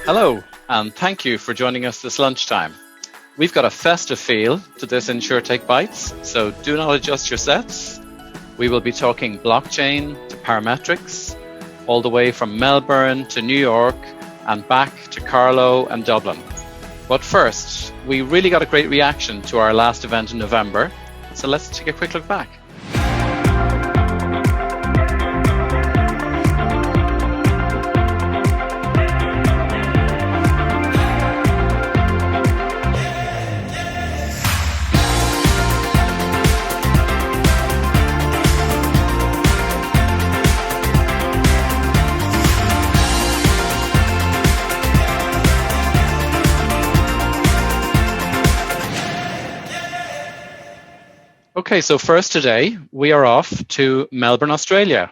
Hello, and thank you for joining us this lunchtime. We've got a festive feel to this InsurTech Bytes, so do not adjust your sets. We will be talking blockchain to parametrics, all the way from Melbourne to New York and back to Carlow and Dublin. But first, we really got a great reaction to our last event in November, so let's take a quick look back. Okay, so first today, we are off to Melbourne, Australia.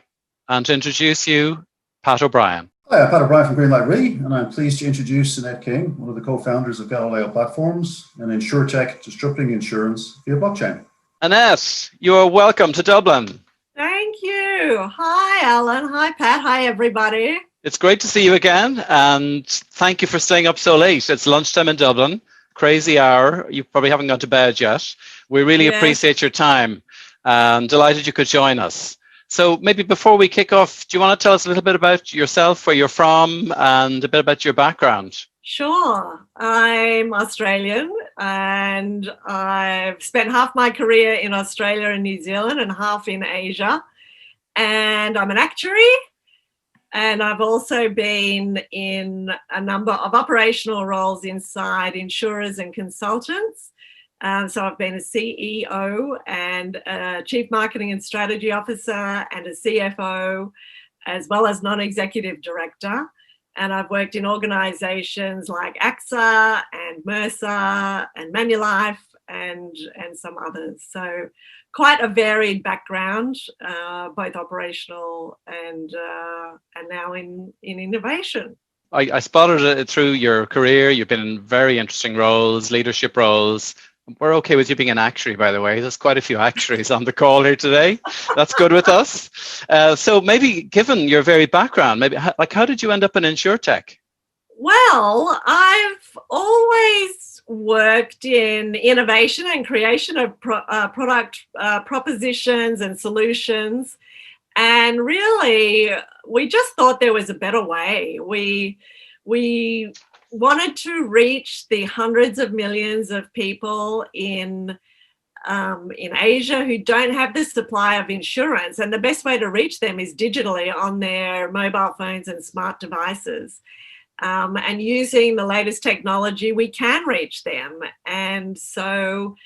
And to introduce you, Pat O'Brien. Hi, I'm Pat O'Brien from Greenlight Re, and I'm pleased to introduce Annette King, one of the co-founders of Galileo Platforms and InsurTech, disrupting insurance via blockchain. Annette, you are welcome to Dublin. Thank you. Hi, Alan. Hi, Pat. Hi, everybody. It's great to see you again, and thank you for staying up so late. It's lunchtime in Dublin, crazy hour. You probably haven't gone to bed yet. We really appreciate your time, and delighted you could join us. So maybe before we kick off, do you want to tell us a little bit about yourself, where you're from, and a bit about your background? Sure. I'm Australian, and I've spent half my career in Australia and New Zealand and half in Asia. And I'm an actuary, and I've also been in a number of operational roles inside insurers and consultants. So I've been a CEO and a Chief Marketing and Strategy Officer and a CFO, as well as non-executive director. And I've worked in organisations like AXA and Mercer and Manulife and some others. So quite a varied background, both operational and now in innovation. I spotted it through your career. You've been in very interesting roles, leadership roles. We're okay with you being an actuary, by the way. There's quite a few actuaries on the call here today. That's good with us. So maybe, given your varied background, maybe how did you end up in InsurTech? Well, I've always worked in innovation and creation of product propositions and solutions. And really, we just thought there was a better way. We wanted to reach the hundreds of millions of people in Asia who don't have the supply of insurance. And the best way to reach them is digitally on their mobile phones and smart devices. And using the latest technology, we can reach them. And so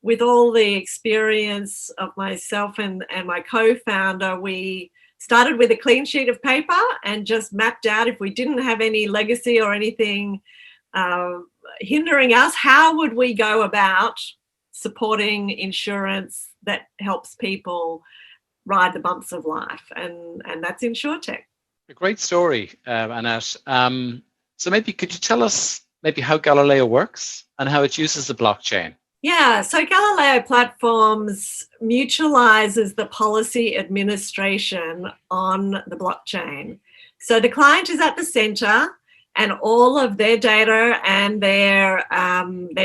with all the experience of myself and my co-founder, we started with a clean sheet of paper and just mapped out, if we didn't have any legacy or anything hindering us, how would we go about supporting insurance that helps people ride the bumps of life? And that's InsurTech. A great story, Annette. So maybe could you tell us maybe how Galileo works and how it uses the blockchain? Yeah, so Galileo Platforms mutualizes the policy administration on the blockchain. So the client is at the center, and all of their data and their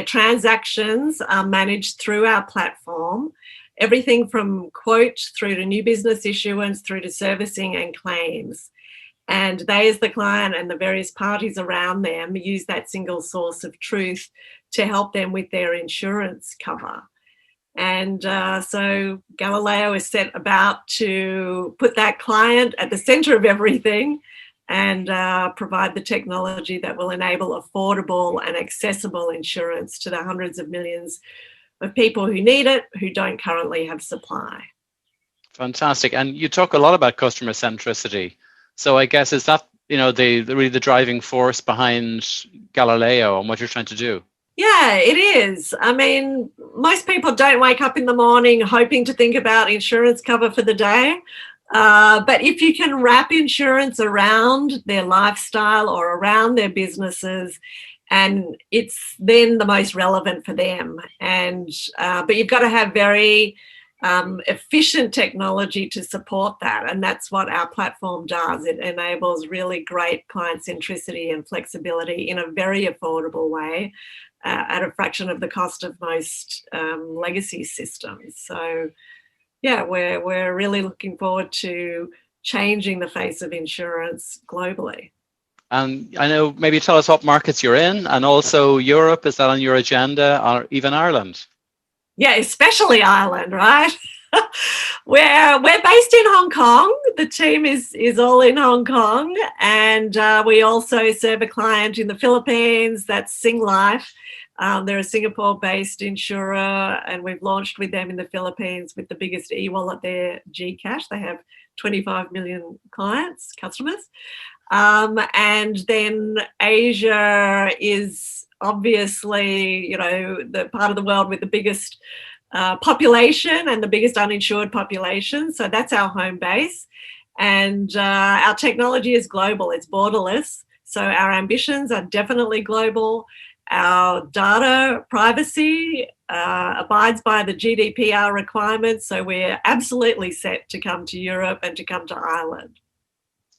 transactions are managed through our platform. Everything from quote through to new business issuance through to servicing and claims. And they, as the client and the various parties around them, use that single source of truth to help them with their insurance cover. And so Galileo is set about to put that client at the center of everything and provide the technology that will enable affordable and accessible insurance to the hundreds of millions of people who need it, who don't currently have supply. Fantastic. And you talk a lot about customer centricity. So I guess, is that, the driving force behind Galileo and what you're trying to do? Yeah, it is. I mean, most people don't wake up in the morning hoping to think about insurance cover for the day. But if you can wrap insurance around their lifestyle or around their businesses, and it's then the most relevant for them. And but you've got to have very efficient technology to support that. And that's what our platform does. It enables really great client centricity and flexibility in a very affordable way at a fraction of the cost of most legacy systems. So, yeah, we're really looking forward to changing the face of insurance globally. And I know, maybe tell us what markets you're in, and also Europe. Is that on your agenda, or even Ireland? Yeah, especially Ireland, right? we're based in Hong Kong. The team is all in Hong Kong, and we also serve a client in the Philippines. That's Singlife. They're a Singapore-based insurer, and we've launched with them in the Philippines with the biggest e-wallet there, Gcash. They have 25 million customers. And then Asia is obviously, the part of the world with the biggest population and the biggest uninsured population. So that's our home base. And our technology is global. It's borderless. So our ambitions are definitely global. Our data privacy abides by the GDPR requirements. So we're absolutely set to come to Europe and to come to Ireland.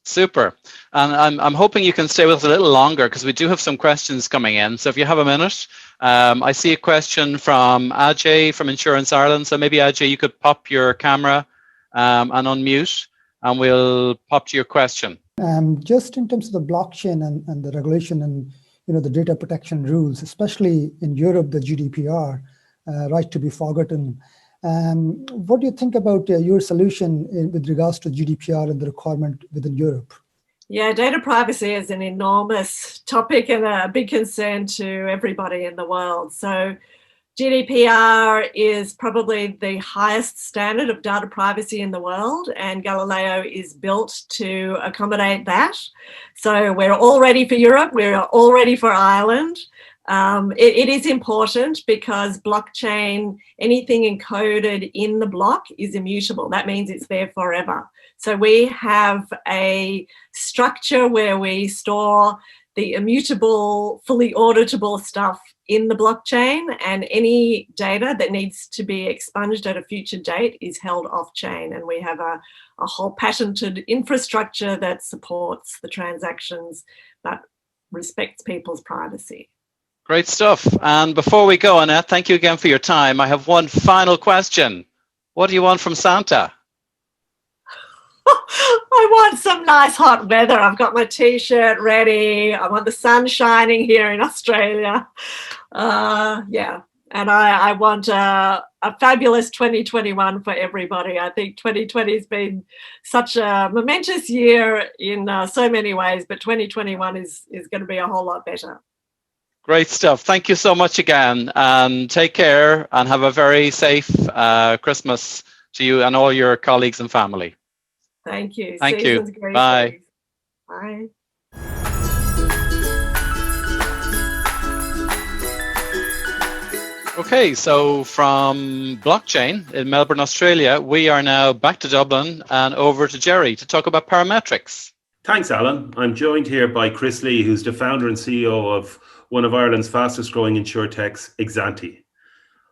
Super. And I'm hoping you can stay with us a little longer, because we do have some questions coming in. So if you have a minute, I see a question from Ajay from Insurance Ireland. So maybe, Ajay, you could pop your camera and unmute, and we'll pop to your question. Just in terms of the blockchain and the regulation and the data protection rules, especially in Europe, the GDPR, right to be forgotten. What do you think about your solution with regards to GDPR and the requirement within Europe? Yeah, data privacy is an enormous topic and a big concern to everybody in the world. So GDPR is probably the highest standard of data privacy in the world, and Galileo is built to accommodate that. So we're all ready for Europe. We're all ready for Ireland. It is important because blockchain, anything encoded in the block is immutable. That means it's there forever. So we have a structure where we store the immutable, fully auditable stuff in the blockchain, and any data that needs to be expunged at a future date is held off chain. And we have a whole patented infrastructure that supports the transactions but respects people's privacy. Great stuff. And before we go, Annette, thank you again for your time. I have one final question. What do you want from Santa? I want some nice hot weather. I've got my t-shirt ready. I want the sun shining here in Australia. And I want a fabulous 2021 for everybody. I think 2020 has been such a momentous year in so many ways, but 2021 is going to be a whole lot better. Great stuff. Thank you so much again, and take care and have a very safe Christmas to you and all your colleagues and family. Thank you. Thank Season's you. greetings. Bye. Bye. Okay, so from blockchain in Melbourne, Australia, we are now back to Dublin and over to Jerry to talk about parametrics. Thanks, Alan. I'm joined here by Chris Lee, who's the founder and CEO of one of Ireland's fastest growing InsurTechs, Exante.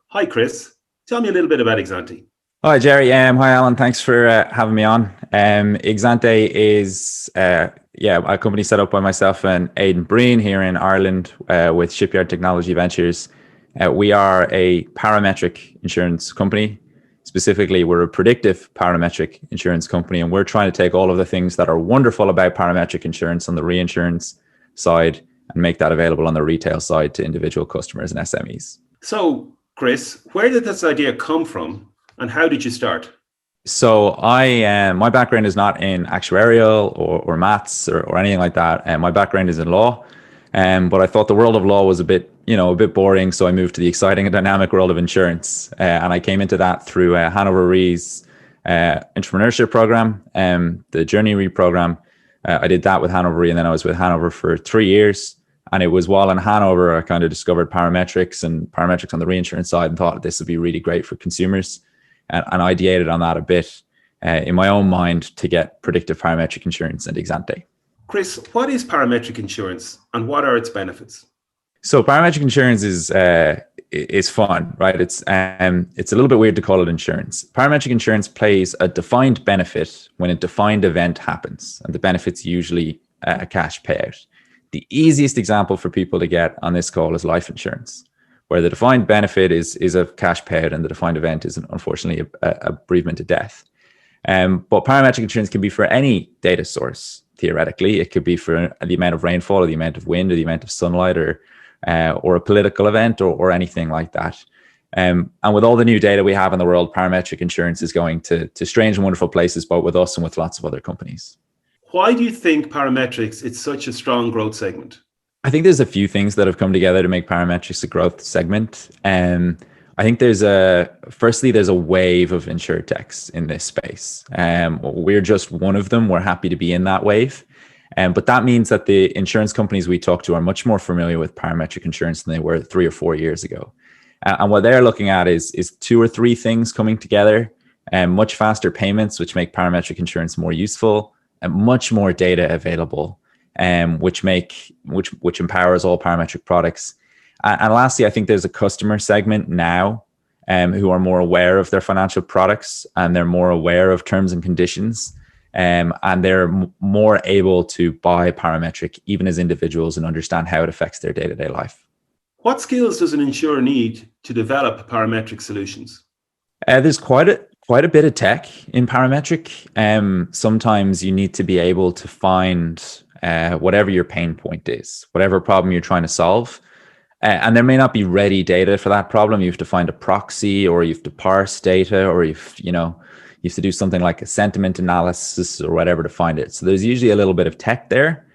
Hi, Chris. Tell me a little bit about Exante. Hi, Jerry. Hi, Alan. Thanks for having me on. Exante is a company set up by myself and Aidan Breen here in Ireland with Shipyard Technology Ventures. We are a parametric insurance company. Specifically, we're a predictive parametric insurance company, and we're trying to take all of the things that are wonderful about parametric insurance on the reinsurance side and make that available on the retail side to individual customers and SMEs. So, Chris, where did this idea come from? And how did you start? So my background is not in actuarial or maths or anything like that. My background is in law, but I thought the world of law was a bit boring. So I moved to the exciting and dynamic world of insurance, and I came into that through Hanover Re's entrepreneurship program, the Journey Re program. I did that with Hanover Re, and then I was with Hanover for 3 years. And it was while in Hanover I kind of discovered parametrics on the reinsurance side, and thought this would be really great for consumers. And ideated on that a bit in my own mind to get predictive parametric insurance and Exante. Chris, what is parametric insurance and what are its benefits? So parametric insurance is is fun, right? It's a little bit weird to call it insurance. Parametric insurance plays a defined benefit when a defined event happens, and the benefit's usually a cash payout. The easiest example for people to get on this call is life insurance, where the defined benefit is a cash payout and the defined event is unfortunately a bereavement to death. But parametric insurance can be for any data source. Theoretically, it could be for the amount of rainfall or the amount of wind or the amount of sunlight or a political event or anything like that. And with all the new data we have in the world, parametric insurance is going to strange and wonderful places, both with us and with lots of other companies. Why do you think parametrics is such a strong growth segment? I think there's a few things that have come together to make parametrics a growth segment. I think there's a wave of InsurTechs in this space. We're just one of them. We're happy to be in that wave. But that means that the insurance companies we talk to are much more familiar with parametric insurance than they were 3 or 4 years ago. And what they're looking at is 2 or 3 things coming together, and much faster payments, which make parametric insurance more useful, and much more data available, which empowers all parametric products. And lastly, I think there's a customer segment now who are more aware of their financial products, and they're more aware of terms and conditions, and they're more able to buy parametric even as individuals and understand how it affects their day-to-day life. What skills does an insurer need to develop parametric solutions? There's quite a bit of tech in parametric. Sometimes you need to be able to find whatever your pain point is, whatever problem you're trying to solve. And there may not be ready data for that problem. You have to find a proxy, or you have to parse data, or you have to do something like a sentiment analysis or whatever to find it. So there's usually a little bit of tech there,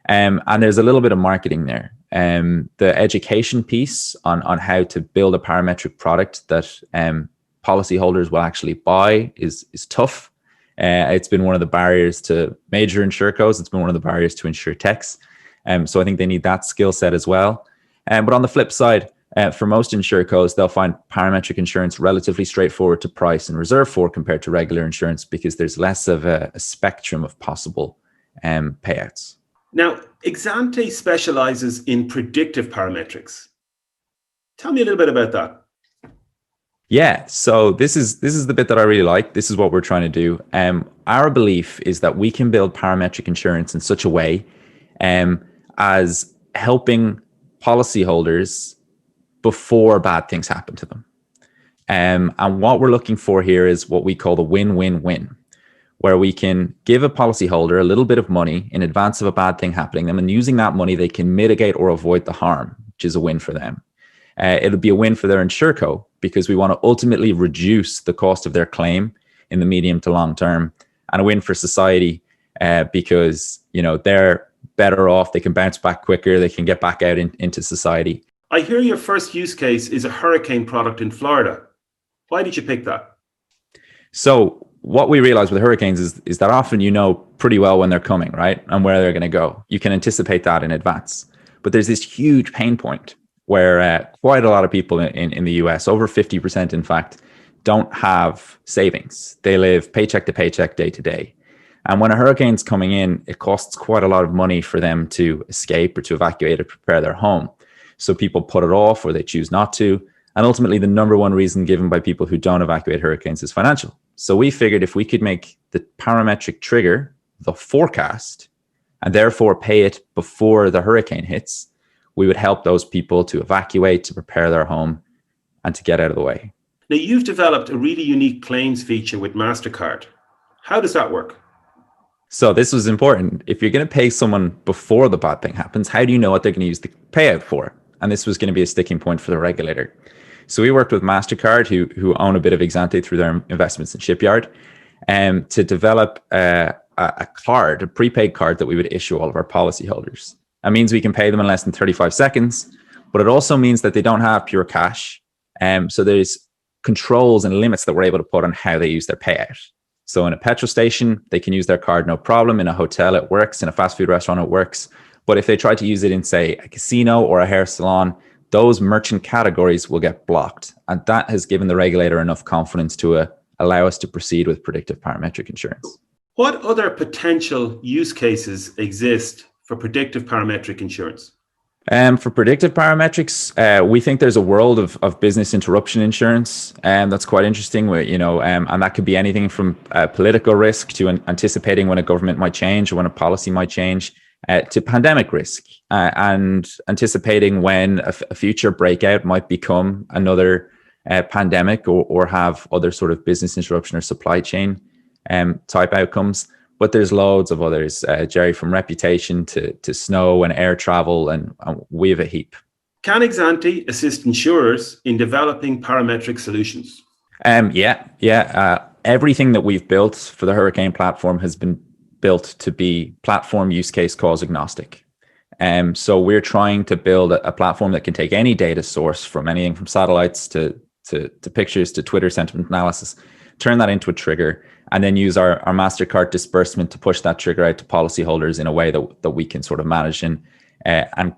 and there's a little bit of marketing there. The education piece on how to build a parametric product that policyholders will actually buy is tough. It's been one of the barriers to major insurcos. It's been one of the barriers to InsurTechs. So I think they need that skill set as well. But on the flip side, for most insurcos, they'll find parametric insurance relatively straightforward to price and reserve for compared to regular insurance, because there's less of a spectrum of possible payouts. Now, Exante specializes in predictive parametrics. Tell me a little bit about that. Yeah, so this is the bit that I really like. This is what we're trying to do. Our belief is that we can build parametric insurance in such a way as helping policyholders before bad things happen to them. And what we're looking for here is what we call the win-win-win, where we can give a policyholder a little bit of money in advance of a bad thing happening to them, and using that money, they can mitigate or avoid the harm, which is a win for them. It'll be a win for their insurco, because we want to ultimately reduce the cost of their claim in the medium to long term, and a win for society because they're better off, they can bounce back quicker, they can get back out into society. I hear your first use case is a hurricane product in Florida. Why did you pick that? So what we realize with hurricanes is that often pretty well when they're coming, right? And where they're going to go. You can anticipate that in advance. But there's this huge pain point where quite a lot of people in the US, over 50% in fact, don't have savings. They live paycheck to paycheck, day to day. And when a hurricane's coming in, it costs quite a lot of money for them to escape or to evacuate or prepare their home. So people put it off, or they choose not to. And ultimately, the number one reason given by people who don't evacuate hurricanes is financial. So we figured if we could make the parametric trigger the forecast, and therefore pay it before the hurricane hits, we would help those people to evacuate, to prepare their home, and to get out of the way. Now, you've developed a really unique claims feature with MasterCard. How does that work? So this was important. If you're going to pay someone before the bad thing happens, how do you know what they're going to use the payout for? And this was going to be a sticking point for the regulator. So we worked with MasterCard, who own a bit of Exante through their investments in Shipyard, to develop a card, a prepaid card that we would issue all of our policyholders. That means we can pay them in less than 35 seconds, but it also means that they don't have pure cash. So there's controls and limits that we're able to put on how they use their payout. So in a petrol station, they can use their card no problem. In a hotel, it works. In a fast food restaurant, it works. But if they try to use it in, say, a casino or a hair salon, those merchant categories will get blocked. And that has given the regulator enough confidence to allow us to proceed with predictive parametric insurance. What other potential use cases exist for predictive parametric insurance? For predictive parametrics, we think there's a world of business interruption insurance, and that's quite interesting. Where, and that could be anything from political risk to anticipating when a government might change or when a policy might change, to pandemic risk, and anticipating when a future breakout might become another pandemic or have other sort of business interruption or supply chain type outcomes. But there's loads of others, Jerry, from reputation to snow and air travel, and we have a heap. Can Exanti assist insurers in developing parametric solutions? Everything that we've built for the Hurricane platform has been built to be platform use case cause agnostic. So we're trying to build a platform that can take any data source, from anything from satellites to pictures to Twitter sentiment analysis, turn that into a trigger, and then use our MasterCard disbursement to push that trigger out to policyholders in a way that we can sort of manage and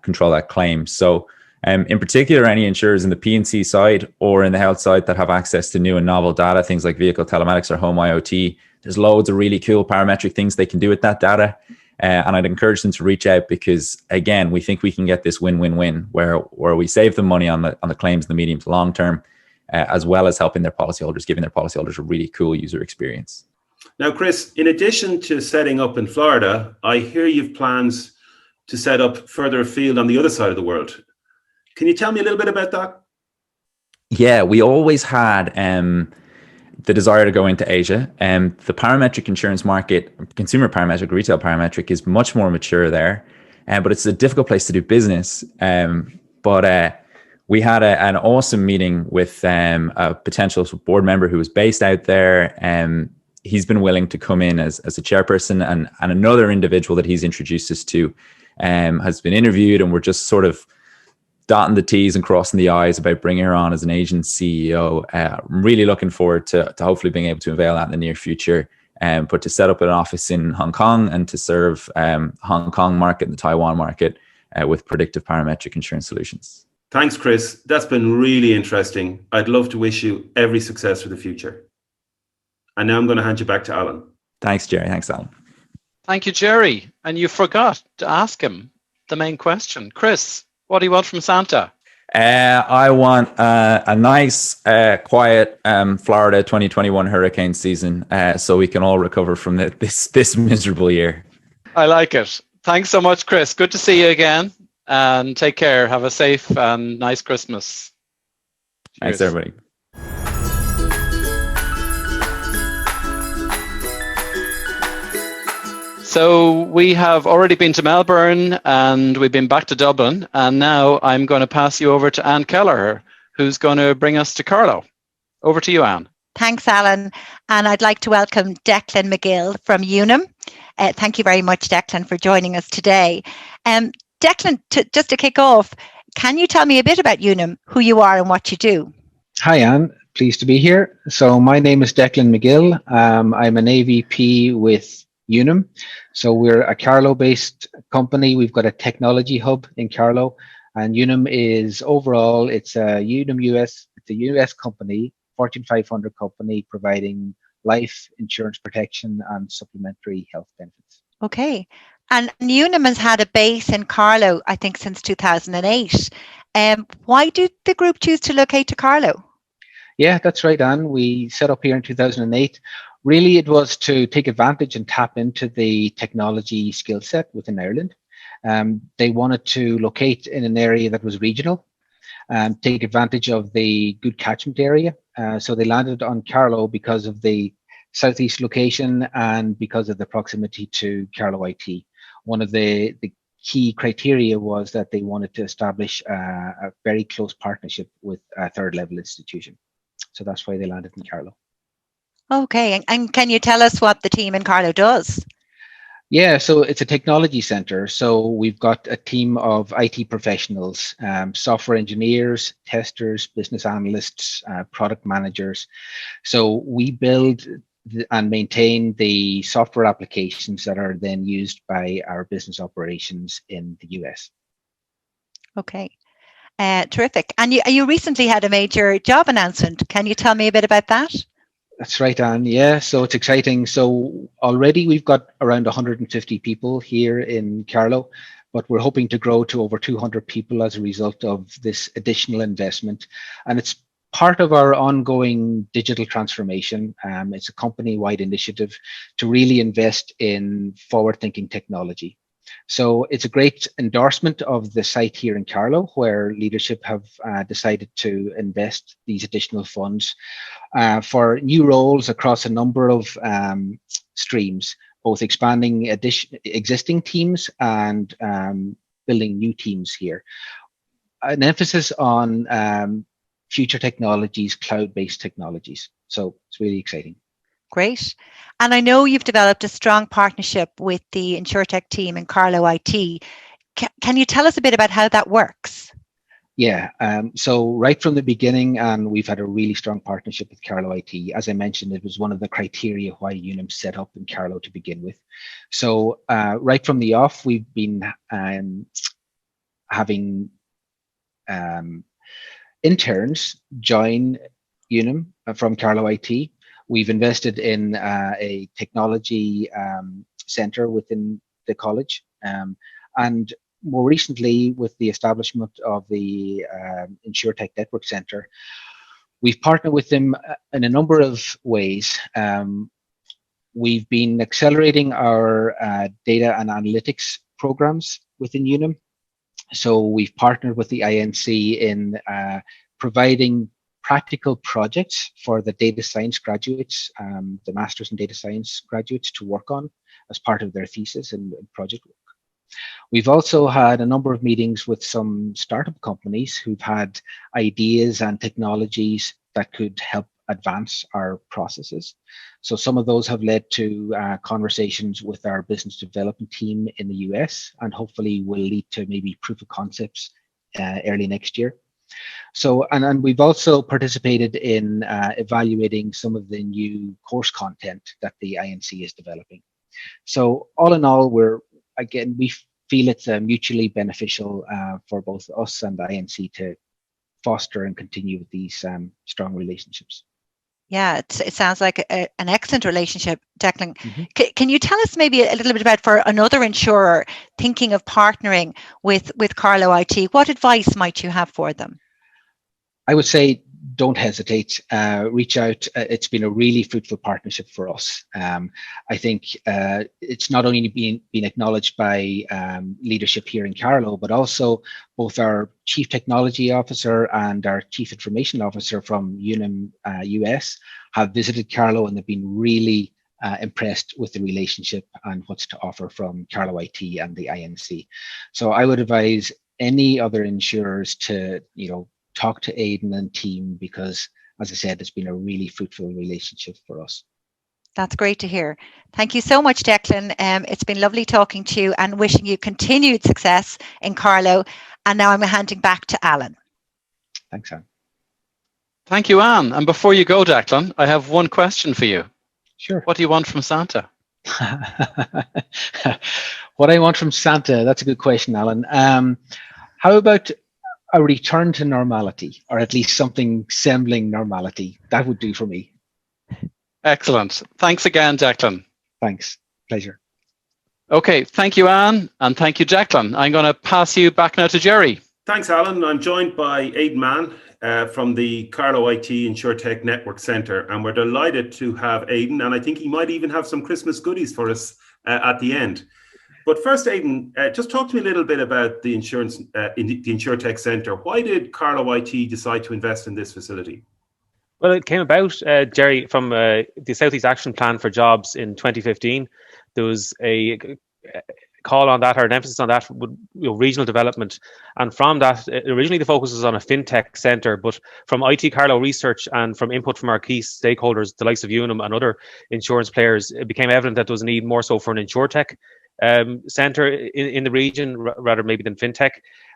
control that claim. So in particular, any insurers in the P&C side or in the health side that have access to new and novel data, things like vehicle telematics or home IoT, there's loads of really cool parametric things they can do with that data. And I'd encourage them to reach out because, again, we think we can get this win-win-win where we save them money on the claims in the medium to long term, as well as helping their policyholders, giving their policyholders a really cool user experience. Now, Chris, in addition to setting up in Florida, I hear you've plans to set up further afield on the other side of the world. Can you tell me a little bit about that? Yeah, we always had the desire to go into Asia. The parametric insurance market, consumer parametric, retail parametric, is much more mature there, but it's a difficult place to do business. But we had an awesome meeting with a potential board member who was based out there. He's been willing to come in as a chairperson, and another individual that he's introduced us to has been interviewed, and we're just sort of dotting the T's and crossing the I's about bringing her on as an Asian CEO. I'm really looking forward to hopefully being able to unveil that in the near future, but to set up an office in Hong Kong and to serve Hong Kong market and the Taiwan market with predictive parametric insurance solutions. Thanks, Chris. That's been really interesting. I'd love to wish you every success for the future. And now I'm going to hand you back to Alan. Thanks, Jerry. Thanks, Alan. Thank you, Jerry. And you forgot to ask him the main question. Chris, what do you want from Santa? I want a nice, quiet Florida 2021 hurricane season so we can all recover from this miserable year. I like it. Thanks so much, Chris. Good to see you again. And take care. Have a safe and nice Christmas. Cheers. Thanks, everybody. So we have already been to Melbourne and we've been back to Dublin. And now I'm going to pass you over to Anne Kelleher, who's going to bring us to Carlow. Over to you, Anne. Thanks, Alan. And I'd like to welcome Declan McGill from Unum. Thank you very much, Declan, for joining us today. Declan, just to kick off, can you tell me a bit about Unum, who you are and what you do? Hi, Anne. Pleased to be here. So my name is Declan McGill. I'm an AVP with Unum. So we're a Carlow-based company. We've got a technology hub in Carlow, and Unum is overall, it's a Unum US, it's a US company, Fortune 500 company providing life insurance protection and supplementary health benefits. Okay. And Unum has had a base in Carlow, I think, since 2008. Why did the group choose to locate to Carlow? Yeah, that's right, Anne. We set up here in 2008. Really, it was to take advantage and tap into the technology skill set within Ireland. They wanted to locate in an area that was regional, take advantage of the good catchment area. So they landed on Carlow because of the southeast location and because of the proximity to Carlow IT. One of the key criteria was that they wanted to establish a very close partnership with a third level institution. So that's why they landed in Carlow. Okay, and can you tell us what the team in Carlow does? Yeah, so it's a technology center. So we've got a team of IT professionals, software engineers, testers, business analysts, product managers. So we build and maintain the software applications that are then used by our business operations in the US. Okay, terrific. And you recently had a major job announcement. Can you tell me a bit about that? That's right, Anne. Yeah, so it's exciting. So already we've got around 150 people here in Carlow, but we're hoping to grow to over 200 people as a result of this additional investment. And it's part of our ongoing digital transformation. It's a company-wide initiative to really invest in forward-thinking technology. So it's a great endorsement of the site here in Carlow, where leadership have decided to invest these additional funds for new roles across a number of streams, both expanding existing teams and building new teams here. An emphasis on future technologies, cloud-based technologies. So it's really exciting. Great. And I know you've developed a strong partnership with the InsurTech team in Carlow IT. Can you tell us a bit about how that works? Yeah, so right from the beginning, and we've had a really strong partnership with Carlow IT. As I mentioned, it was one of the criteria why Unum set up in Carlow to begin with. So right from the off, we've been having interns join Unum from Carlow IT. We've invested in a technology center within the college, and more recently, with the establishment of the InsurTech Network Center, we've partnered with them in a number of ways. We've been accelerating our data and analytics programs within Unum. So we've partnered with the INC in providing practical projects for the data science graduates, the Masters in Data Science graduates to work on as part of their thesis and project work. We've also had a number of meetings with some startup companies who've had ideas and technologies that could help advance our processes. So some of those have led to conversations with our business development team in the US, and hopefully will lead to maybe proof of concepts early next year. So, and we've also participated in evaluating some of the new course content that the INC is developing. So all in all, we feel it's mutually beneficial for both us and the INC to foster and continue with these strong relationships. Yeah, it sounds like an excellent relationship, Declan. Mm-hmm. Can you tell us maybe a little bit about, for another insurer thinking of partnering with Carlow IT, what advice might you have for them? I would say don't hesitate, reach out. It's been a really fruitful partnership for us. I think it's not only been acknowledged by leadership here in Carlow, but also both our Chief Technology Officer and our Chief Information Officer from Unum US have visited Carlow, and they've been really impressed with the relationship and what's to offer from Carlow IT and the INC. So I would advise any other insurers to, talk to Aidan and team, because, as I said, it's been a really fruitful relationship for us. That's great to hear. Thank you so much, Declan. It's been lovely talking to you and wishing you continued success in Carlow. And now I'm handing back to Alan. Thanks, Anne. Thank you, Anne. And before you go, Declan, I have one question for you. Sure. What do you want from Santa? What I want from Santa, that's a good question, Alan. How about a return to normality, or at least something resembling normality? That would do for me. Excellent. Thanks again, Declan. Thanks. Pleasure. Okay. Thank you, Anne. And thank you, Declan. I'm going to pass you back now to Jerry. Thanks, Alan. I'm joined by Aidan Mann from the Carlow IT InsurTech Network Center, and we're delighted to have Aidan, and I think he might even have some Christmas goodies for us at the end. But first, Aidan, just talk to me a little bit about the InsurTech Center. Why did Carlow IT decide to invest in this facility? Well, it came about, Jerry, from the Southeast Action Plan for Jobs in 2015. There was a call on that, or an emphasis on that, with regional development. And from that, originally the focus was on a fintech centre, but from IT Carlow research and from input from our key stakeholders, the likes of Unum and other insurance players, it became evident that there was a need more so for an InsurTech centre in the region, rather maybe than fintech,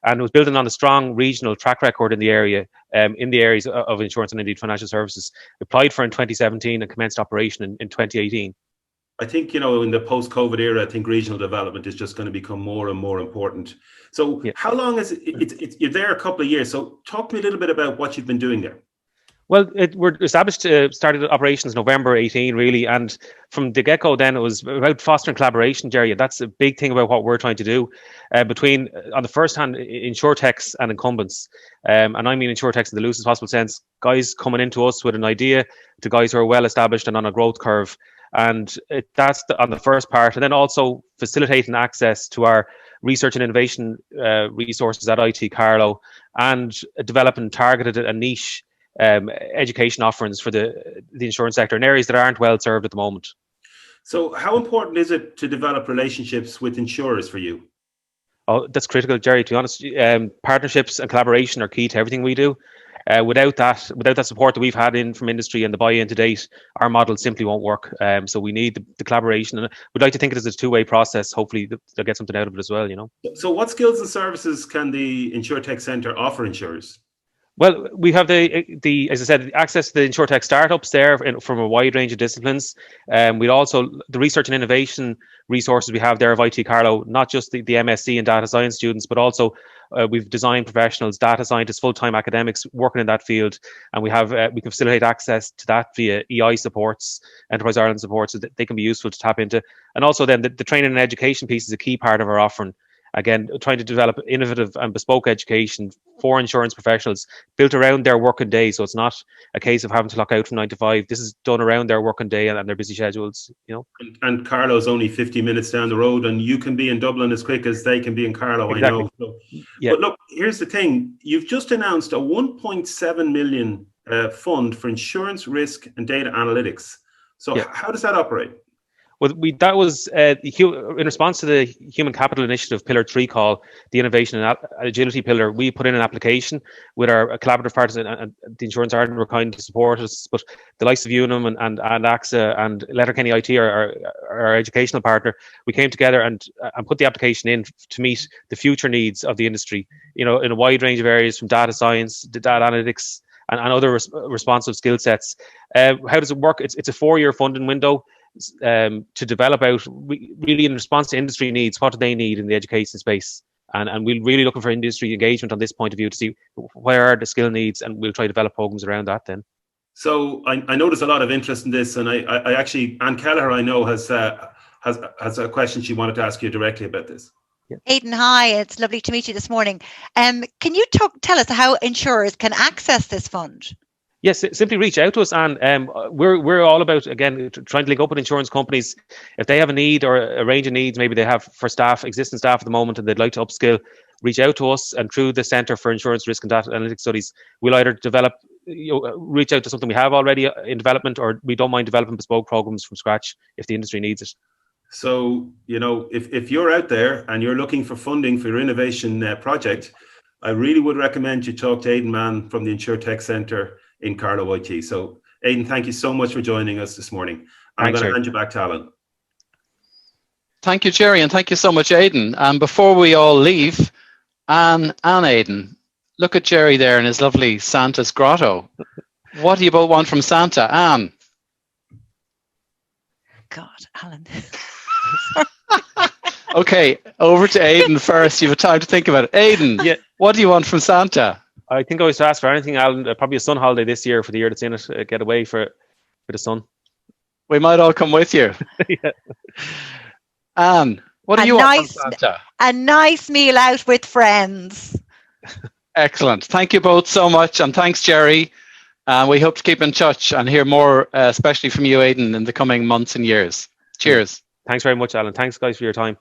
and it was building on a strong regional track record in the area, in the areas of insurance and indeed financial services. Applied for in 2017 and commenced operation in 2018. I think, in the post-COVID era, I think regional development is just going to become more and more important. So How long is it? You're there a couple of years. So talk to me a little bit about what you've been doing there. Well, we're established, started operations November 18, really, and from the get-go then it was about fostering collaboration, Jerry. That's a big thing about what we're trying to do between, on the first hand, InsurTechs and incumbents. And I mean InsurTechs in the loosest possible sense, guys coming into us with an idea to guys who are well-established and on a growth curve. And that's on the first part. And then also facilitating access to our research and innovation resources at IT Carlow, and developing targeted and niche education offerings for the insurance sector in areas that aren't well served at the moment. So how important is it to develop relationships with insurers for you? Oh, that's critical, Jerry, to be honest. Partnerships and collaboration are key to everything we do. Without that support that we've had in from industry and the buy-in to date, our model simply won't work. So we need the collaboration, and we'd like to think it as a two-way process. Hopefully they'll get something out of it as well, you know. So what skills and services can the InsurTech Centre offer insurers? Well, we have the as I said, access to the InsurTech startups there from a wide range of disciplines. We'd also, the research and innovation resources we have there of IT Carlow, not just the MSc and data science students, but also we've design professionals, data scientists, full-time academics working in that field, and we can facilitate access to that via EI supports, Enterprise Ireland supports, so that they can be useful to tap into. And also then the training and education piece is a key part of our offering. Again, trying to develop innovative and bespoke education for insurance professionals built around their working day. So it's not a case of having to lock out from 9 to 5. This is done around their working day and their busy schedules, you know. And Carlow's only 50 minutes down the road, and you can be in Dublin as quick as they can be in Carlow, exactly. I know. So, yeah. But look, here's the thing. You've just announced a 1.7 million fund for insurance risk and data analytics. So how does that operate? Well, that was in response to the Human Capital Initiative Pillar 3 call, the Innovation and Agility Pillar. We put in an application with our collaborative partners, and the Insurance Ireland were kind to support us, but the likes of Unum and AXA and Letterkenny IT, our educational partner, we came together and put the application in to meet the future needs of the industry, you know, in a wide range of areas, from data science to data analytics and other responsive skill sets. How does it work? It's a 4-year funding window to develop out really in response to industry needs. What do they need in the education space? And we're really looking for industry engagement on this point of view to see where are the skill needs, and we'll try to develop programs around that then. So I know there's a lot of interest in this, and I actually, Anne Kelleher, I know has a question she wanted to ask you directly about this. Yeah. Aidan, hi, it's lovely to meet you this morning. Can you tell us how insurers can access this fund? Yes, simply reach out to us, and we're all about, again, trying to link up with insurance companies. If they have a need or a range of needs, maybe they have for existing staff at the moment, and they'd like to upskill, reach out to us. And through the Centre for Insurance Risk and Data Analytics Studies, we'll either reach out to something we have already in development, or we don't mind developing bespoke programs from scratch if the industry needs it. So, you know, if you're out there and you're looking for funding for your innovation project, I really would recommend you talk to Aidan Mann from the InsurTech Centre in Carlow IT. So, Aidan, thank you so much for joining us this morning. I'm going to hand you back to Alan. Thank you, Jerry, and thank you so much, Aidan. And before we all leave, Anne and Aidan, look at Jerry there in his lovely Santa's grotto. What do you both want from Santa? Anne? God, Alan. Okay, over to Aidan first. You have time to think about it. Aidan, what do you want from Santa? I think I was to ask for anything, Alan. Probably a sun holiday this year for the year that's in it. Get away for the sun. We might all come with you. Yeah. Anne, what do you want from Santa? A nice meal out with friends. Excellent. Thank you both so much, and thanks, Jerry. We hope to keep in touch and hear more, especially from you, Aidan, in the coming months and years. Cheers. Thanks very much, Alan. Thanks, guys, for your time.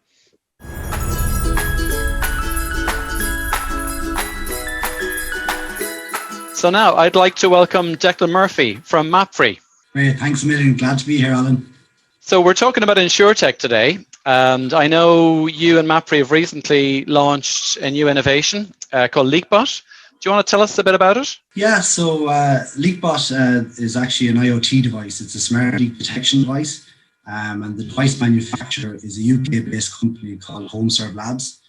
So now I'd like to welcome Declan Murphy from MapFree. Great, thanks a million. Glad to be here, Alan. So we're talking about InsurTech today, and I know you and MapFree have recently launched a new innovation called LeakBot. Do you want to tell us a bit about it? Yeah, so LeakBot is actually an IoT device. It's a smart leak detection device, and the device manufacturer is a UK-based company called HomeServe Labs.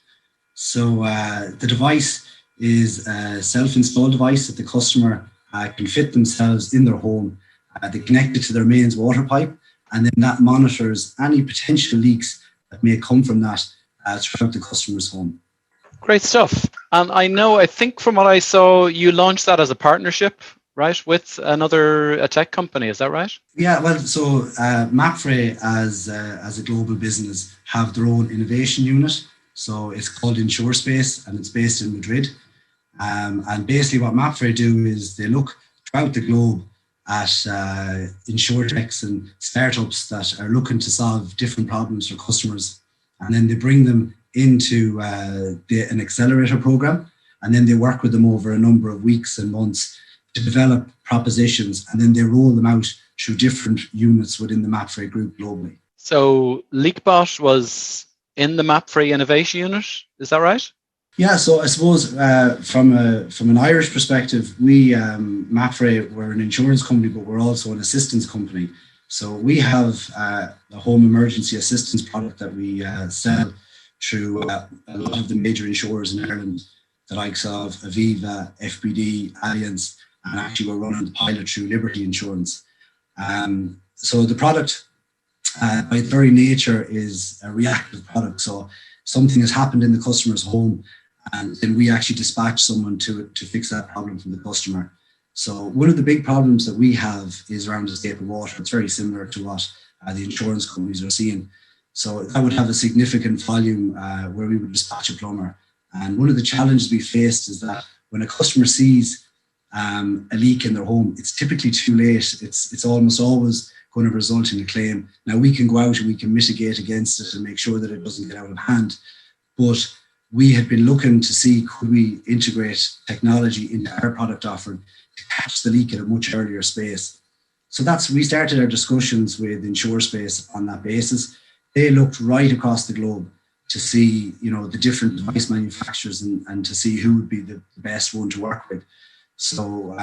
So the device is a self-installed device that the customer can fit themselves in their home. They connect it to their mains water pipe, and then that monitors any potential leaks that may come from that throughout the customer's home. Great stuff. And I think from what I saw, you launched that as a partnership right, with a tech company. Is that right? Yeah, well, so Mapfre as a global business have their own innovation unit. So it's called InsurSpace and it's based in Madrid. And basically what Mapfre do is they look throughout the globe at insurtechs and startups that are looking to solve different problems for customers. And then they bring them into an accelerator program. And then they work with them over a number of weeks and months to develop propositions. And then they roll them out through different units within the Mapfre group globally. So LeakBot was in the Mapfre Innovation Unit, is that right? Yeah, so I suppose from an Irish perspective, we Mapfre, we're an insurance company, but we're also an assistance company. So we have a home emergency assistance product that we sell through a lot of the major insurers in Ireland, the likes of Aviva, FBD, Allianz, and actually we're running the pilot through Liberty Insurance. So the product, by its very nature, is a reactive product. So something has happened in the customer's home, and then we actually dispatch someone to fix that problem from the customer. So one of the big problems that we have is around escape of water. It's very similar to what the insurance companies are seeing. So that would have a significant volume where we would dispatch a plumber. And one of the challenges we faced is that when a customer sees a leak in their home, it's typically too late. It's almost always going to result in a claim. Now we can go out and we can mitigate against it and make sure that it doesn't get out of hand. But we had been looking to see, could we integrate technology into our product offering to catch the leak at a much earlier space. So we started our discussions with InsurSpace on that basis. They looked right across the globe to see, the different device manufacturers and to see who would be the best one to work with. So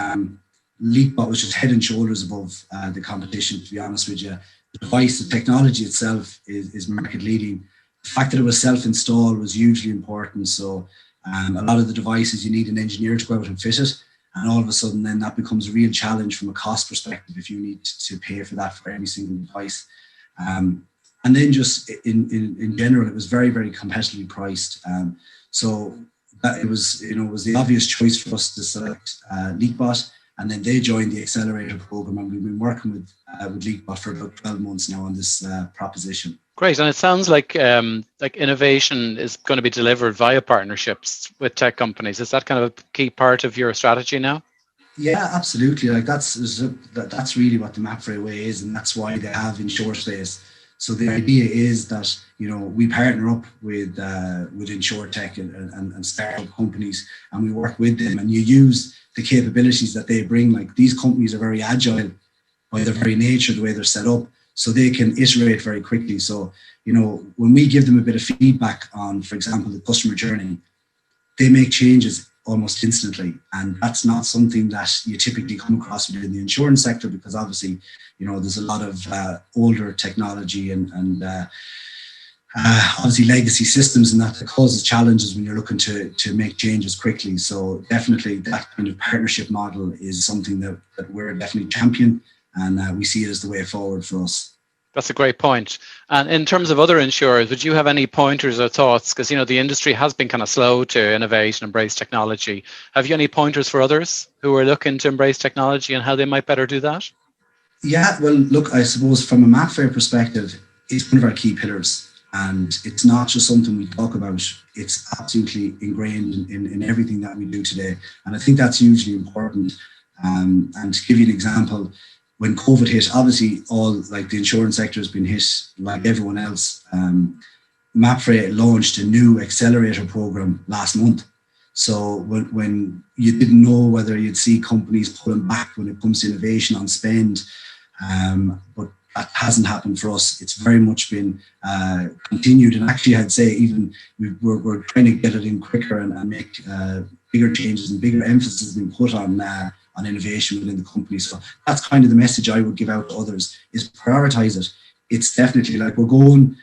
LeakBot was just head and shoulders above the competition, to be honest with you. The device, the technology itself is market leading. The fact that it was self-install was hugely important. So a lot of the devices, you need an engineer to go out and fit it. And all of a sudden, then that becomes a real challenge from a cost perspective if you need to pay for that for every single device. And then just in general, it was very, very competitively priced. So that it was the obvious choice for us to select LeakBot. And then they joined the accelerator program, and we've been working with LeakBot for about 12 months now on this proposition. Great, and it sounds like innovation is going to be delivered via partnerships with tech companies. Is that kind of a key part of your strategy now? Yeah, absolutely. Like that's really what the Mapfre way is, and that's why they have InsurSpace. So the idea is that we partner up with InsurTech and startup companies, and we work with them, and you use the capabilities that they bring. Like these companies are very agile by their very nature, the way they're set up. So they can iterate very quickly. So, when we give them a bit of feedback on, for example, the customer journey, they make changes almost instantly. And that's not something that you typically come across within the insurance sector, because obviously, there's a lot of older technology and obviously legacy systems, and that causes challenges when you're looking to make changes quickly. So definitely that kind of partnership model is something that we're definitely champion. And we see it as the way forward for us. That's a great point. And in terms of other insurers, would you have any pointers or thoughts? Because, the industry has been kind of slow to innovate and embrace technology. Have you any pointers for others who are looking to embrace technology and how they might better do that? Yeah, well, look, I suppose from a Mapfre perspective, it's one of our key pillars. And it's not just something we talk about. It's absolutely ingrained in everything that we do today. And I think that's hugely important. And to give you an example, when COVID hit, obviously the insurance sector has been hit like everyone else. Mapfre launched a new accelerator program last month. So when you didn't know whether you'd see companies pulling back when it comes to innovation on spend, but that hasn't happened for us. It's very much been continued. And actually, I'd say even we're trying to get it in quicker and make bigger changes and bigger emphasis being put on innovation within the company. So that's kind of the message I would give out to others, is prioritize it. It's definitely like we're going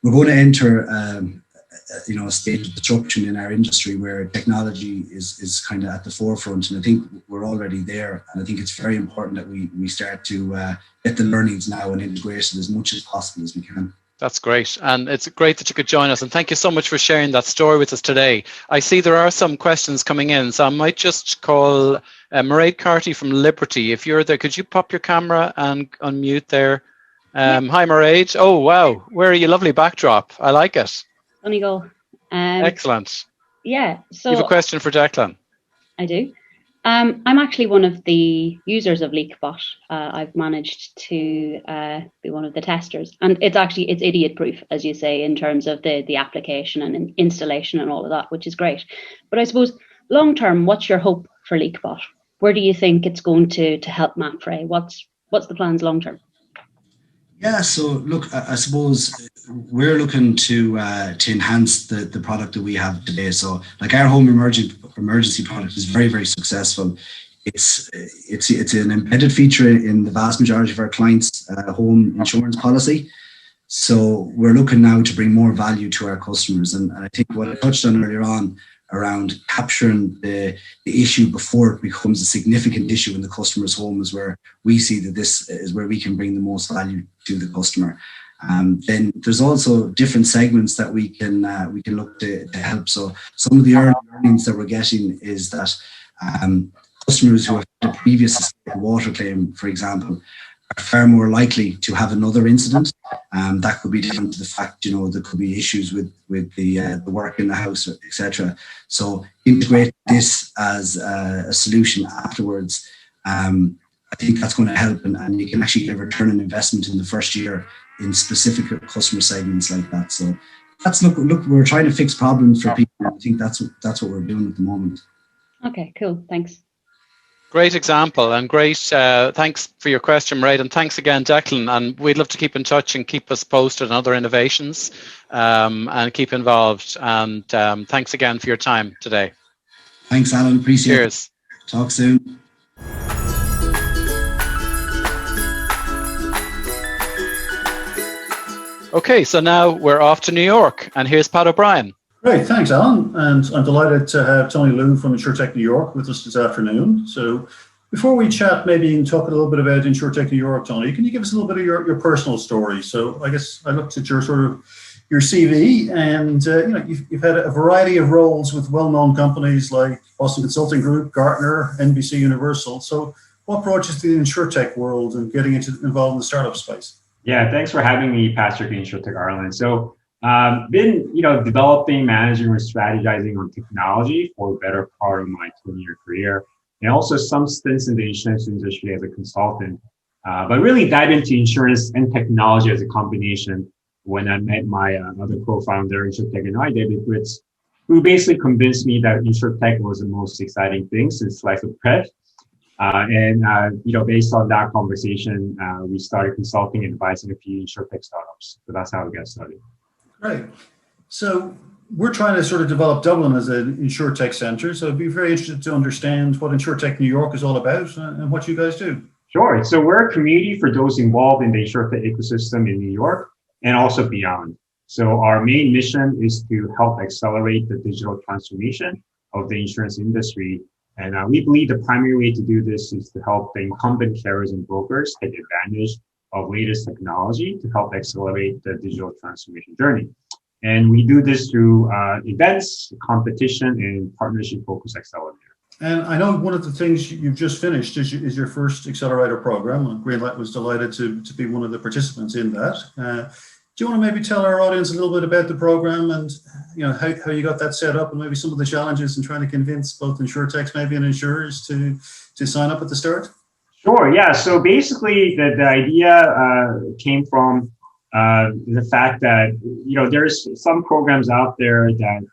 to enter a state of disruption in our industry where technology is kind of at the forefront, and I think we're already there. And I think it's very important that we start to get the learnings now and integrate it as much as possible as we can. That's great. And it's great that you could join us. And thank you so much for sharing that story with us today. I see there are some questions coming in, so I might just call Mairead Carty from Liberty. If you're there, could you pop your camera and unmute there? Hi, Mairead. Oh, wow. Where are you? Lovely backdrop. I like it. On you go. Excellent. Yeah. So you have a question for Declan? I do. I'm actually one of the users of LeakBot. I've managed to be one of the testers, and it's idiot proof, as you say, in terms of the application and installation and all of that, which is great. But I suppose long term, what's your hope for LeakBot? Where do you think it's going to help MapFrey? What's the plans long term? Yeah, so look, I suppose we're looking to enhance the product that we have today. So, like, our home emergency product is very, very successful. It's an embedded feature in the vast majority of our clients' home insurance policy. So we're looking now to bring more value to our customers. And I think what I touched on earlier on around capturing the issue before it becomes a significant issue in the customer's home is where we see that this is where we can bring the most value to the customer. Then there's also different segments that we can look to help. So some of the early learnings that we're getting is that customers who have had a previous water claim, for example, are far more likely to have another incident. That could be down to the fact, there could be issues with the work in the house, etc. So integrate this as a solution afterwards. I think that's going to help, and you can actually get a return on investment in the first year in specific customer segments like that. So that's look. We're trying to fix problems for people. I think that's what we're doing at the moment. Okay, cool. Thanks. Great example and great. Thanks for your question, Mairead, and thanks again, Declan. And we'd love to keep in touch and keep us posted on other innovations and keep involved. And thanks again for your time today. Thanks, Alan. Appreciate Cheers. it. Talk soon. Okay, so now we're off to New York, and here's Pat O'Brien. Great, thanks, Alan. And I'm delighted to have Tony Liu from InsurTech New York with us this afternoon. So before we chat, maybe you can talk a little bit about InsurTech New York, Tony. Can you give us a little bit of your personal story? So I guess I looked at your CV, and you've had a variety of roles with well-known companies like Boston Consulting Group, Gartner, NBC Universal. So what brought you to the InsurTech world and getting involved in the startup space? Yeah, thanks for having me, Patrick, in InsurTech Ireland. So been developing, managing, or strategizing on technology for a better part of my 20-year career, and also some stints in the insurance industry as a consultant. But really dive into insurance and technology as a combination when I met my other co-founder, InsurTech and I, David Fritz, who basically convinced me that InsurTech was the most exciting thing since sliced bread. Based on that conversation, we started consulting and advising a few InsurTech startups. So that's how we got started. Great. So we're trying to sort of develop Dublin as an InsurTech center. So I'd be very interested to understand what InsurTech New York is all about and what you guys do. Sure. So we're a community for those involved in the InsurTech ecosystem in New York and also beyond. So our main mission is to help accelerate the digital transformation of the insurance industry. And we believe the primary way to do this is to help the incumbent carriers and brokers take advantage of latest technology to help accelerate the digital transformation journey. And we do this through events, competition, and partnership-focused accelerator. And I know one of the things you've just finished is your first accelerator program. Greenlight was delighted to be one of the participants in that. Do you want to maybe tell our audience a little bit about the program and how you got that set up and maybe some of the challenges in trying to convince both InsurTechs maybe and insurers to sign up at the start? Sure, yeah. So basically the idea came from the fact that, there's some programs out there that,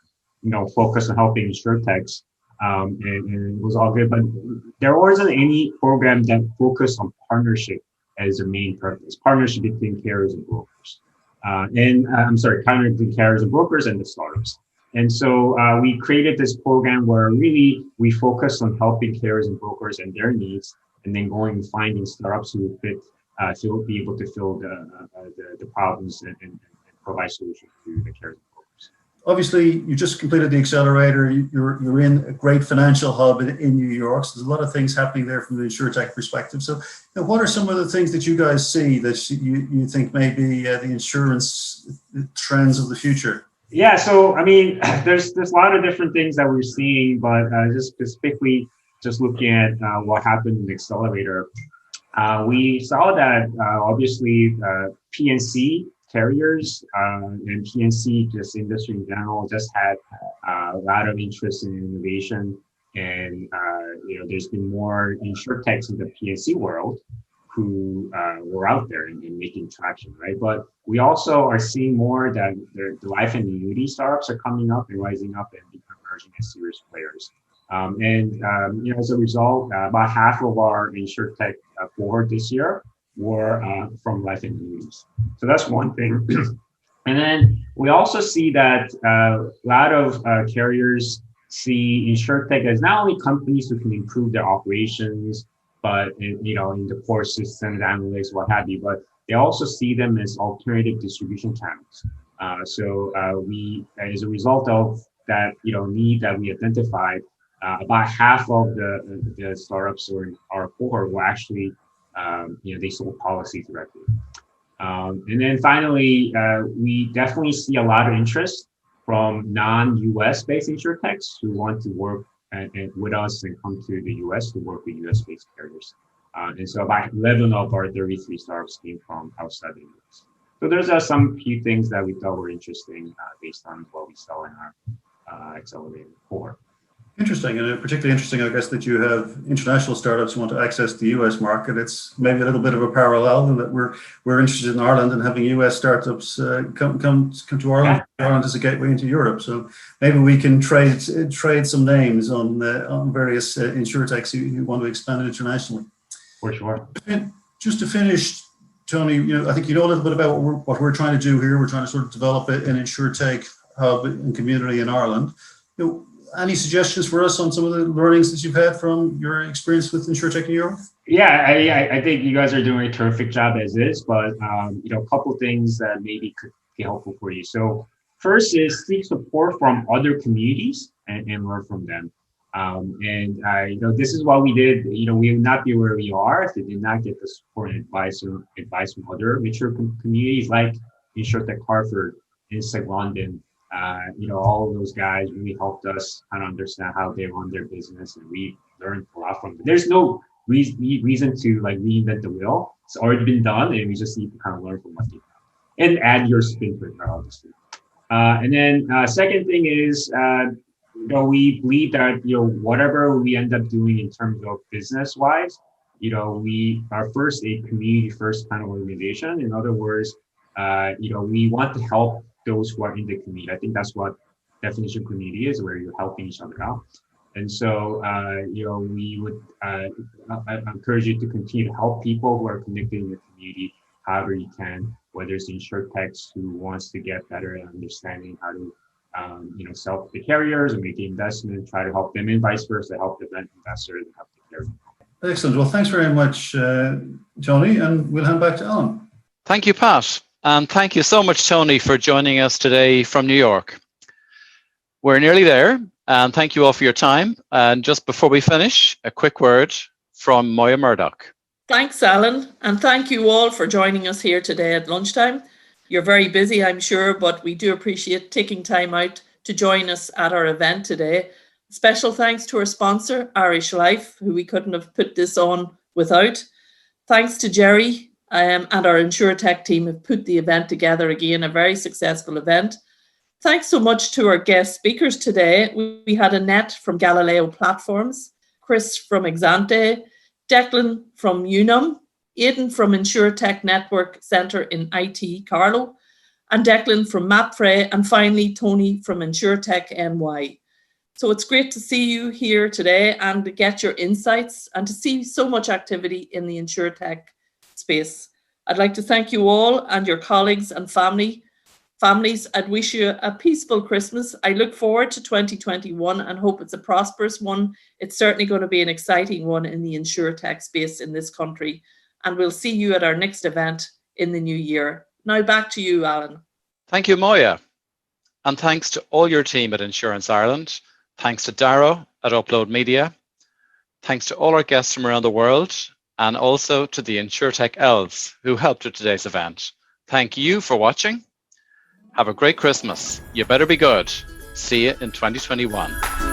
focus on helping InsurTechs and it was all good, but there wasn't any program that focused on partnership as a main purpose, partnership between carriers and brokers. Partnership between carriers and brokers and the startups. And so we created this program where really we focus on helping carriers and brokers and their needs, and then going and finding startups who fit to be able to fill the problems and provide solutions to the carriers and brokers. obviously, you just completed the accelerator. You're in a great financial hub in New York. So there's a lot of things happening there from the InsurTech perspective. So, what are some of the things that you guys see that you think may be the insurance trends of the future? Yeah, so I mean, there's a lot of different things that we're seeing, but just specifically, just looking at what happened in the accelerator, we saw that obviously PNC carriers and PNC, just industry in general, just had a lot of interest in innovation, and there's been more insurtechs in the PNC world who were out there and making traction, right? But we also are seeing more that the life and annuity startups are coming up and rising up and emerging as serious players. As a result, about half of our InsurTech cohort this year were from life and annuities. So that's one thing. And then we also see that a lot of carriers see InsurTech as not only companies who can improve their operations, but in the core systems, analytics, what have you, but they also see them as alternative distribution channels. So we, as a result of that, need that we identified, about half of the startups or our cohort were actually, they sold policies directly. And then finally, we definitely see a lot of interest from non-US based insurtechs who want to work with us and come to the US to work with US based carriers. And so about 11 of our 33 startups came from outside the US. So there's some few things that we thought were interesting based on what we saw in our accelerator cohort. Interesting, and particularly interesting, I guess, that you have international startups who want to access the US market. It's maybe a little bit of a parallel in that we're interested in Ireland and having US startups come to Ireland. Yeah. Ireland is a gateway into Europe, so maybe we can trade some names on various insurtechs who want to expand internationally. For sure. And just to finish, Tony, I think you know a little bit about what we're trying to do here. We're trying to sort of develop an insurtech hub and community in Ireland. Any suggestions for us on some of the learnings that you've had from your experience with InsurTech New York? Yeah, I think you guys are doing a terrific job as is, but a couple of things that maybe could be helpful for you. So first is seek support from other communities and learn from them. This is what we did. We would not be where we are if we did not get the support and advice from other mature communities like InsurTech Hartford, InsurTech London. All of those guys really helped us kind of understand how they run their business, and we learned a lot from them. There's no reason to like reinvent the wheel. It's already been done, and we just need to kind of learn from what they've done and add your spin to it, obviously. And then second thing is, we believe that whatever we end up doing in terms of business wise, we are first a community first kind of organization. In other words, we want to help those who are in the community. I think that's what definition of community is, where you're helping each other out. And so, we would encourage you to continue to help people who are connected in your community, however you can, whether it's InsurTechs who wants to get better at understanding how to, sell to the carriers and make the investment, try to help them, and vice versa, help the investors and help the carriers. Excellent. Well, thanks very much, Tony, and we'll hand back to Alan. Thank you, Pat. And thank you so much, Tony, for joining us today from New York. We're nearly there, and thank you all for your time. And just before we finish, a quick word from Moya Murdoch. Thanks, Alan, and thank you all for joining us here today at lunchtime. You're very busy, I'm sure, but we do appreciate taking time out to join us at our event today. Special thanks to our sponsor, Irish Life, who we couldn't have put this on without. Thanks to Jerry, and our InsurTech team have put the event together again, a very successful event. Thanks so much to our guest speakers today. We had Annette from Galileo Platforms, Chris from Exante, Declan from Unum, Aidan from InsurTech Network Centre in IT, Carlo, and Declan from MapFrey, and finally Tony from InsurTech NY. So it's great to see you here today and to get your insights and to see so much activity in the InsurTech space. I'd like to thank you all and your colleagues and families. I'd wish you a peaceful Christmas. I look forward to 2021 and hope it's a prosperous one. It's certainly going to be an exciting one in the InsurTech space in this country. And we'll see you at our next event in the new year. Now back to you, Alan. Thank you, Moya. And thanks to all your team at Insurance Ireland. Thanks to Darrow at Upload Media. Thanks to all our guests from around the world, and also to the InsurTech elves who helped with today's event. Thank you for watching. Have a great Christmas. You better be good. See you in 2021.